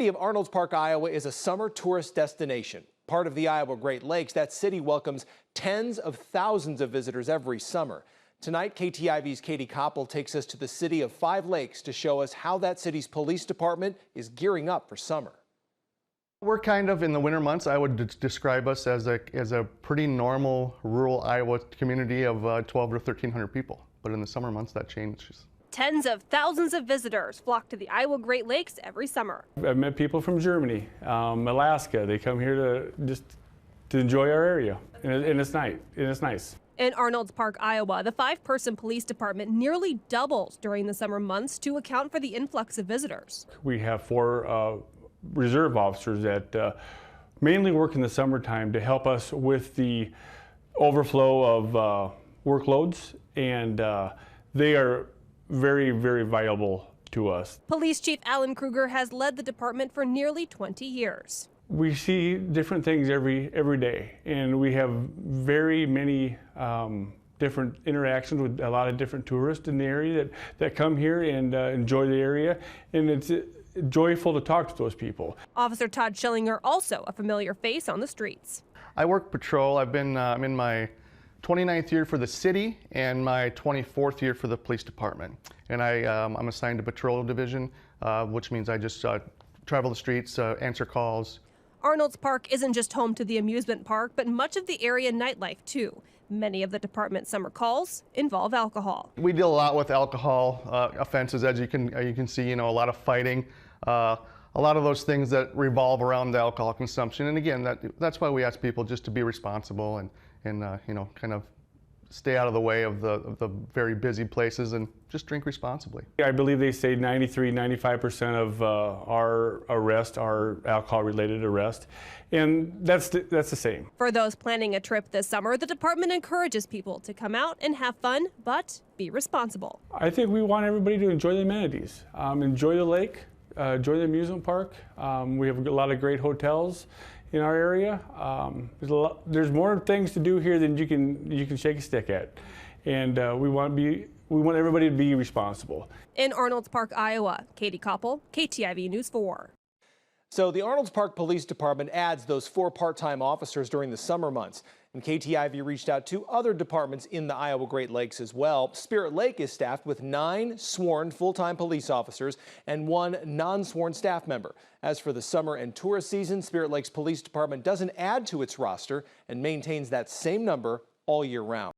The city of Arnolds Park, Iowa is a summer tourist destination. Part of the Iowa Great Lakes, that city welcomes tens of thousands of visitors every summer. Tonight, KTIV's Katie Koppel takes us to the city of Five Lakes to show us how that city's police department is gearing up for summer. We're kind of in the winter months. I would describe us as a pretty normal rural Iowa community of 1,200 to 1,300 people. But in the summer months, that changes. Tens of thousands of visitors flock to the Iowa Great Lakes every summer. I've met people from Germany, Alaska. They come here to enjoy our area, and it's nice. In Arnolds Park, Iowa, the 5-person police department nearly doubles during the summer months to account for the influx of visitors. We have 4 reserve officers that mainly work in the summertime to help us with the overflow of workloads, and they are very, very valuable to us. Police Chief Alan Kruger has led the department for nearly 20 years. We see different things every day, and we have very many different interactions with a lot of different tourists in the area that come here and enjoy the area, and it's joyful to talk to those people. Officer Todd Schillinger, also a familiar face on the streets. I work patrol. I'm in my 29th year for the city and my 24th year for the police department. And I'm assigned to patrol division, which means I just travel the streets, answer calls. Arnolds Park isn't just home to the amusement park, but much of the area nightlife too. Many of the department's summer calls involve alcohol. We deal a lot with alcohol offenses, as you can see, a lot of fighting, a lot of those things that revolve around the alcohol consumption. And again, that's why we ask people just to be responsible and kind of stay out of the way of the very busy places and just drink responsibly. I believe they say 93–95% of our arrests are alcohol-related arrests, and that's the same. For those planning a trip this summer, the department encourages people to come out and have fun, but be responsible. I think we want everybody to enjoy the amenities, enjoy the lake, enjoy the amusement park. We have a lot of great hotels in our area. There's more things to do here than you can shake a stick at, and we want everybody to be responsible. In Arnolds Park, Iowa, Katie Koppel, KTIV News 4. So the Arnolds Park Police Department adds those 4 part-time officers during the summer months. And KTIV reached out to other departments in the Iowa Great Lakes as well. Spirit Lake is staffed with 9 sworn full-time police officers and 1 non-sworn staff member. As for the summer and tourist season, Spirit Lake's police department doesn't add to its roster and maintains that same number all year round.